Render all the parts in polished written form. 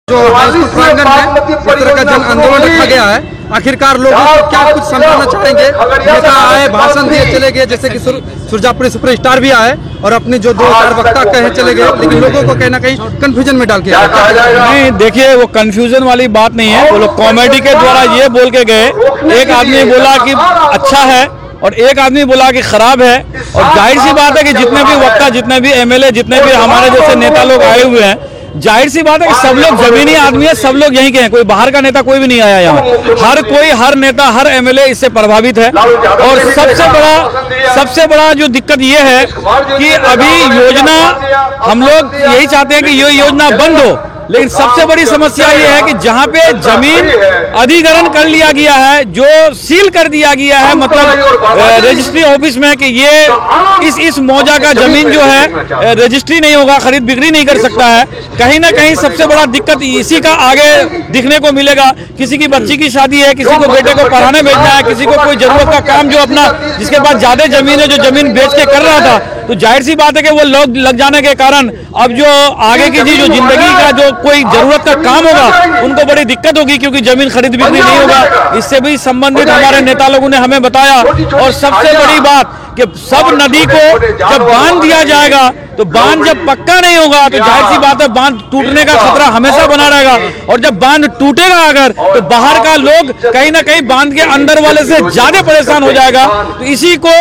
जो हाईस्कूल प्रांगण में इस तरह का जन आंदोलन रखा गया है, आखिरकार लोग क्या कुछ समझाना चाहेंगे। नेता आए, भाषण दिए, चले गए, जैसे कि सुरजापुरी सुपरस्टार भी आए और अपने जो 2-4 वक्ता कहे चले गए, लेकिन लोगों को कहीं ना कहीं कंफ्यूजन में डाल के नहीं। देखिए, वो कंफ्यूजन वाली बात नहीं है। वो लोग कॉमेडी के द्वारा ये बोल के गए, एक आदमी बोला कि अच्छा है और एक आदमी बोला कि खराब है। और जाहिर सी बात है कि जितने भी वक्ता, जितने भी एमएलए, जितने भी हमारे जैसे नेता लोग आए हुए हैं, जाहिर सी बात है कि सब लोग जमीनी आदमी है, सब लोग यहीं के हैं, कोई बाहर का नेता कोई भी नहीं आया यहाँ। हर नेता, हर एमएलए इससे प्रभावित है। और सबसे बड़ा जो दिक्कत ये है कि अभी योजना, हम लोग यही चाहते हैं कि ये योजना बंद हो, लेकिन सबसे बड़ी समस्या ये है कि जहां पे जमीन अधिग्रहण कर लिया गया है, जो सील कर दिया गया है, मतलब रजिस्ट्री ऑफिस में, कि ये इस मौजा का जमीन जो है रजिस्ट्री नहीं होगा, खरीद बिक्री नहीं कर सकता है। कहीं ना कहीं सबसे बड़ा दिक्कत इसी का आगे दिखने को मिलेगा। किसी की बच्ची की शादी है, किसी को बेटे को पढ़ाने भेजना है, किसी को कोई जरूरत का काम जो अपना, जिसके पास ज्यादा जमीन है, जो जमीन बेच के कर रहा था, तो जाहिर सी बात है कि वो लोग लग जाने के कारण अब जो आगे की जो जिंदगी का जो कोई जरूरत का काम होगा, उनको बड़ी दिक्कत होगी, क्योंकि जमीन खरीद बिक्री नहीं होगा। इससे भी संबंधित हमारे नेता लोगों ने हमें बताया। और सबसे बड़ी बात कि सब नदी को जब बांध दिया जाएगा, तो बांध जब पक्का नहीं होगा, तो जाहिर सी बात है बांध टूटने का खतरा हमेशा बना रहेगा। और जब बांध टूटेगा अगर, तो बाहर का लोग कहीं ना कहीं बांध के अंदर वाले से ज्यादा परेशान हो जाएगा। तो इसी को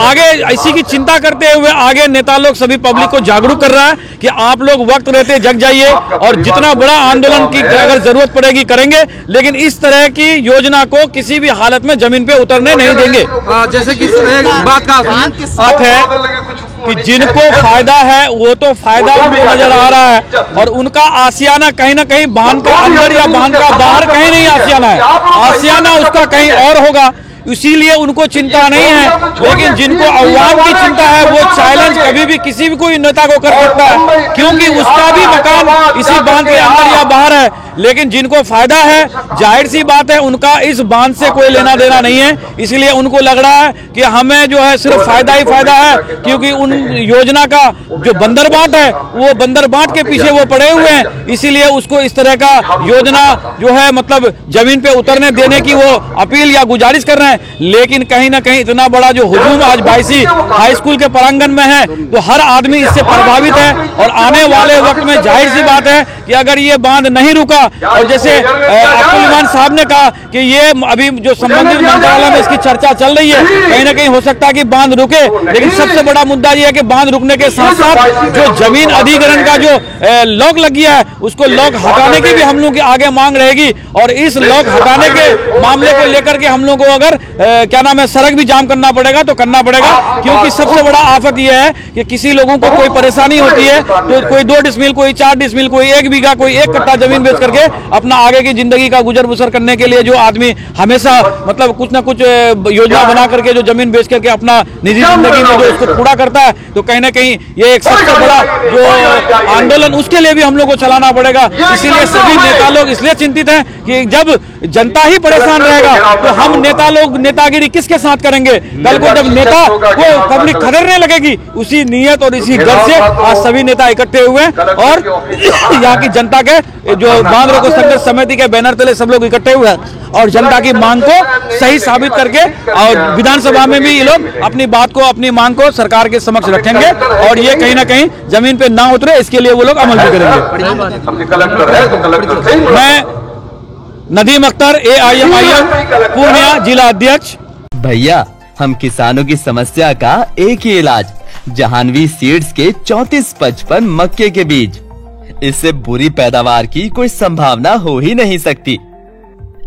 आगे, इसी की चिंता करते हुए आगे नेता लोग सभी पब्लिक को जागरूक कर रहा है कि आप लोग वक्त रहते जग जाइए और जितना बड़ा आंदोलन की अगर जरूरत पड़ेगी करेंगे, लेकिन इस तरह की योजना को किसी भी हालत में जमीन पे उतरने नहीं देंगे। जैसे कि बात का बात है कि जिनको फायदा है वो तो फायदा उनको नजर आ रहा है, और उनका आशियाना कहीं ना कहीं बांध का अंदर या बांध का बाहर कहीं नहीं आशियाना है, आशियाना उसका कहीं और होगा, इसीलिए उनको चिंता नहीं है। लेकिन जिनको अवाम की चिंता है, वो चैलेंज कभी भी किसी भी कोई नेता को कर सकता है, क्योंकि उसका भी मकान इसी बांध के अंदर या बाहर है। लेकिन जिनको फायदा है, जाहिर सी बात है उनका इस बांध से कोई लेना देना नहीं है, इसलिए उनको लग रहा है कि हमें जो है सिर्फ फायदा ही फायदा है, क्योंकि उन योजना का जो बंदरबाट है, वो बंदरबाट के पीछे वो पड़े हुए हैं, इसीलिए उसको इस तरह का योजना जो है मतलब जमीन पे उतरने देने की वो अपील या गुजारिश कर रहे हैं। लेकिन कहीं ना कहीं इतना बड़ा जो हुजूम आज बायसी हाई स्कूल के प्रांगण में है, तो हर आदमी इससे प्रभावित है। और आने वाले वक्त में जाहिर सी बात है कि अगर ये बांध नहीं रुका, और जैसे अब्दुल इमान साहब ने कहा कि ये अभी जो संबंधित मंत्रालय में इसकी चर्चा चल रही है, कहीं ना कहीं हो सकता है कि बांध रुके। लेकिन सबसे बड़ा मुद्दा ये है कि बांध रुकने के साथ साथ जो जमीन अधिग्रहण का जो लॉक लग गया है, उसको लॉक हटाने की भी हम लोग की आगे मांग रहेगी। और इस लॉक हटाने के मामले को लेकर के हम लोग को अगर क्या नाम है, सड़क भी जाम करना पड़ेगा तो करना पड़ेगा, क्योंकि सबसे बड़ा आफत यह है कि किसी लोगों को कोई परेशानी होती है, तो कोई 2 डिसमिल, कोई 4 डिसमिल, कोई 1 बीघा, कोई 1 कट्टा जमीन बेच करके अपना आगे की जिंदगी का गुजर बसर करने के लिए जो आदमी हमेशा मतलब कुछ ना कुछ योजना बना करके जो जमीन बेच करके अपना निजी जिंदगी में जो उसको पूरा करता है, तो कहीं ना कहीं ये एक सबसे बड़ा जो आंदोलन उसके लिए भी हम लोग को चलाना पड़ेगा। इसीलिए सभी नेता लोग इसलिए चिंतित हैं कि जब जनता ही परेशान रहेगा, तो हम नेता लोग नेतागिरी किसके साथ करेंगे। कल को जब नेता को पब्लिक खदेड़ने लगेगी, उसी नियत और इसी घर से आज सभी नेता इकट्ठे हुए हैं, और यहाँ की जनता के जो बांध रोको संघर्ष समिति के बैनर तले सब लोग इकट्ठे हुए हैं, और जनता की मांग को सही साबित करके और विधानसभा में भी ये लोग अपनी बात को, अपनी मांग को सरकार के समक्ष रखेंगे, और ये कहीं ना कहीं जमीन पे ना उतरे, इसके लिए वो लोग अमल भी करेंगे। मैं नदीम अख्तर, AIM पूर्णिया जिला अध्यक्ष। भैया, हम किसानों की समस्या का एक ही इलाज, जहानवी सीड्स के 3455 मक्के के बीज। इससे बुरी पैदावार की कोई संभावना हो ही नहीं सकती।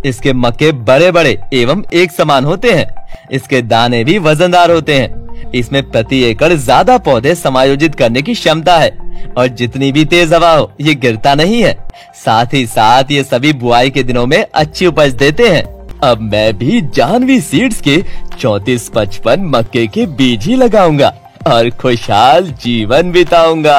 इसके मक्के बड़े बड़े एवं एक समान होते हैं। इसके दाने भी वजनदार होते हैं। इसमें प्रति एकड़ ज्यादा पौधे समायोजित करने की क्षमता है, और जितनी भी तेज हवा हो ये गिरता नहीं है। साथ ही साथ ये सभी बुआई के दिनों में अच्छी उपज देते हैं। अब मैं भी जाह्नवी सीड्स के 3455 मक्के के बीज ही लगाऊंगा और खुशहाल जीवन बिताऊंगा।